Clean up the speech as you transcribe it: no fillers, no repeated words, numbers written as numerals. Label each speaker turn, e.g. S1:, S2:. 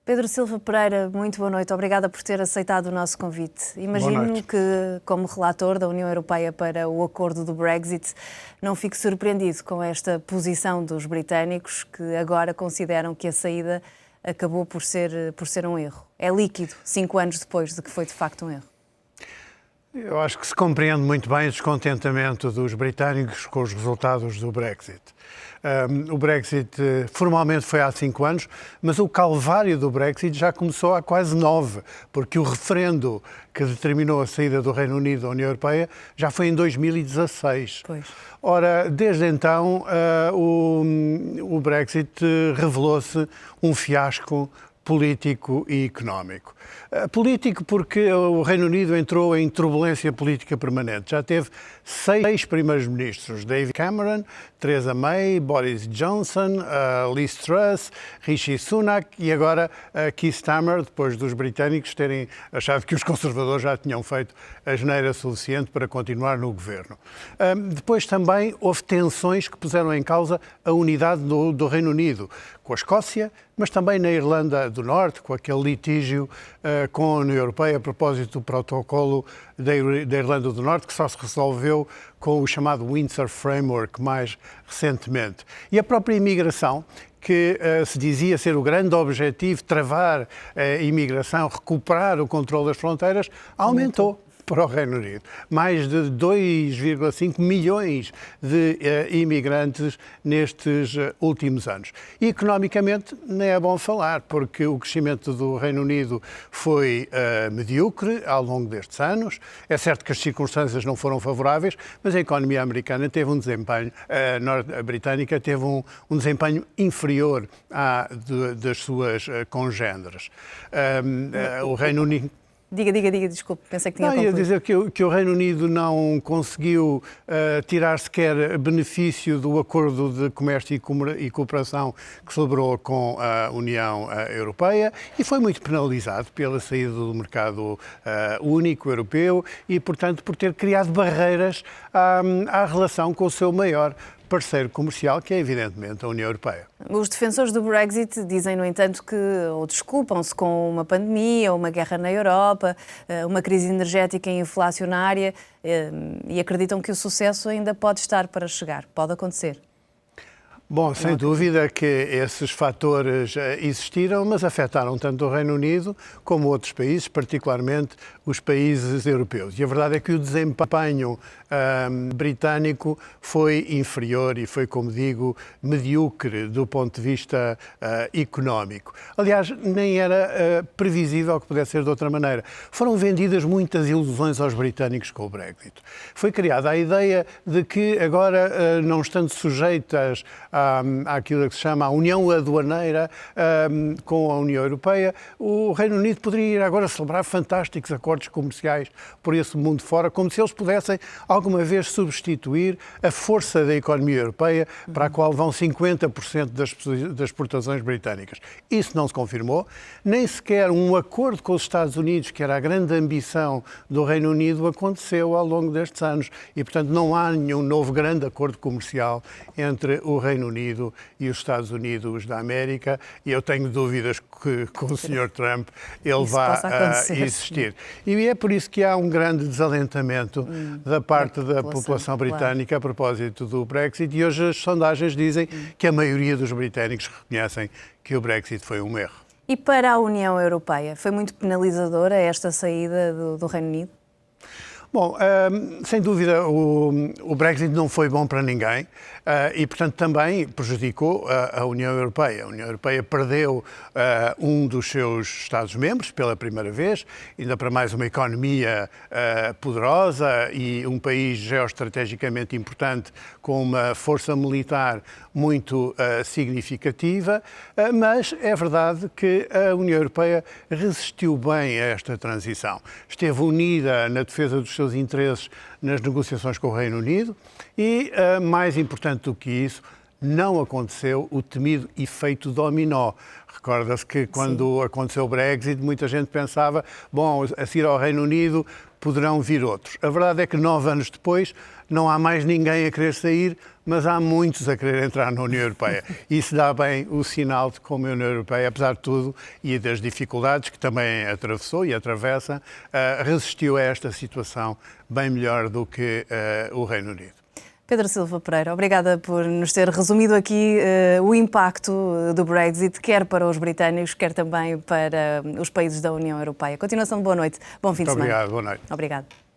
S1: Pedro Silva Pereira, muito boa noite. Obrigada por ter aceitado o nosso convite. Imagino que, como relator da União Europeia para o acordo do Brexit, não fique surpreendido com esta posição dos britânicos, que agora consideram que a saída acabou por ser um erro. É líquido, 5 anos depois de que foi de facto um erro.
S2: Eu acho que se compreende muito bem o descontentamento dos britânicos com os resultados do Brexit. O Brexit formalmente foi há 5 anos, mas o calvário do Brexit já começou há quase 9, porque o referendo que determinou a saída do Reino Unido da União Europeia já foi em 2016.
S1: Pois.
S2: Ora, desde então, o Brexit revelou-se um fiasco político e económico. Político porque o Reino Unido entrou em turbulência política permanente. Já teve 6 primeiros-ministros: David Cameron, Theresa May, Boris Johnson, Liz Truss, Rishi Sunak e agora Keir Starmer, depois dos britânicos terem achado que os conservadores já tinham feito a asneira suficiente para continuar no governo. Depois também houve tensões que puseram em causa a unidade do Reino Unido, com a Escócia, mas também na Irlanda do Norte, com aquele litígio com a União Europeia a propósito do protocolo da Irlanda do Norte, que só se resolveu com o chamado Windsor Framework mais recentemente. E a própria imigração, que se dizia ser o grande objetivo, travar a imigração, recuperar o controle das fronteiras, aumentou para o Reino Unido. Mais de 2,5 milhões de imigrantes nestes últimos anos. E economicamente nem é bom falar, porque o crescimento do Reino Unido foi medíocre ao longo destes anos. É certo que as circunstâncias não foram favoráveis, mas a economia americana teve um desempenho, a britânica teve um desempenho inferior das suas congêneres. O Reino Unido...
S1: Diga, desculpe, pensei que tinha
S2: concluído.
S1: concluído.
S2: Ia dizer que o Reino Unido não conseguiu tirar sequer benefício do acordo de comércio e cooperação que celebrou com a União Europeia e foi muito penalizado pela saída do mercado único europeu e, portanto, por ter criado barreiras à relação com o seu maior parceiro comercial, que é evidentemente a União Europeia.
S1: Os defensores do Brexit dizem, no entanto, ou desculpam-se com uma pandemia, uma guerra na Europa, uma crise energética e inflacionária e acreditam que o sucesso ainda pode estar para chegar. Pode acontecer.
S2: Bom, sem dúvida que esses fatores existiram, mas afetaram tanto o Reino Unido como outros países, particularmente os países europeus. E a verdade é que o desempenho britânico foi inferior e foi, como digo, medíocre do ponto de vista económico. Aliás, nem era previsível que pudesse ser de outra maneira. Foram vendidas muitas ilusões aos britânicos com o Brexit. Foi criada a ideia de que agora, não estando sujeitas àquilo que se chama a União Aduaneira com a União Europeia, o Reino Unido poderia ir agora celebrar fantásticos acordos comerciais por esse mundo fora, como se eles pudessem alguma vez substituir a força da economia europeia para a qual vão 50% das exportações britânicas. Isso não se confirmou, nem sequer um acordo com os Estados Unidos, que era a grande ambição do Reino Unido, aconteceu ao longo destes anos e, portanto, não há nenhum novo grande acordo comercial entre o Reino Unido e os Estados Unidos da América e eu tenho dúvidas que com o Sr. Trump ele vá existir. E é por isso que há um grande desalentamento da parte da população britânica a propósito do Brexit e hoje as sondagens dizem que a maioria dos britânicos reconhecem que o Brexit foi um erro.
S1: E para a União Europeia, foi muito penalizadora esta saída do Reino Unido?
S2: Bom, sem dúvida o Brexit não foi bom para ninguém e, portanto, também prejudicou a União Europeia. A União Europeia perdeu um dos seus Estados-membros pela primeira vez, ainda para mais uma economia poderosa e um país geoestrategicamente importante com uma força militar muito significativa, mas é verdade que a União Europeia resistiu bem a esta transição. Esteve unida na defesa dos seus interesses nas negociações com o Reino Unido e, mais importante do que isso, não aconteceu o temido efeito dominó. Recorda-se que quando aconteceu o Brexit, muita gente pensava, bom, a seguir ao Reino Unido poderão vir outros. A verdade é que 9 anos depois não há mais ninguém a querer sair, mas há muitos a querer entrar na União Europeia. Isso dá bem o sinal de como a União Europeia, apesar de tudo e das dificuldades que também atravessou e atravessa, resistiu a esta situação bem melhor do que o Reino Unido.
S1: Pedro Silva Pereira, obrigada por nos ter resumido aqui o impacto do Brexit, quer para os britânicos, quer também para os países da União Europeia. Continuação de boa noite, bom fim de semana.
S2: Muito obrigado, boa noite.
S1: Obrigado.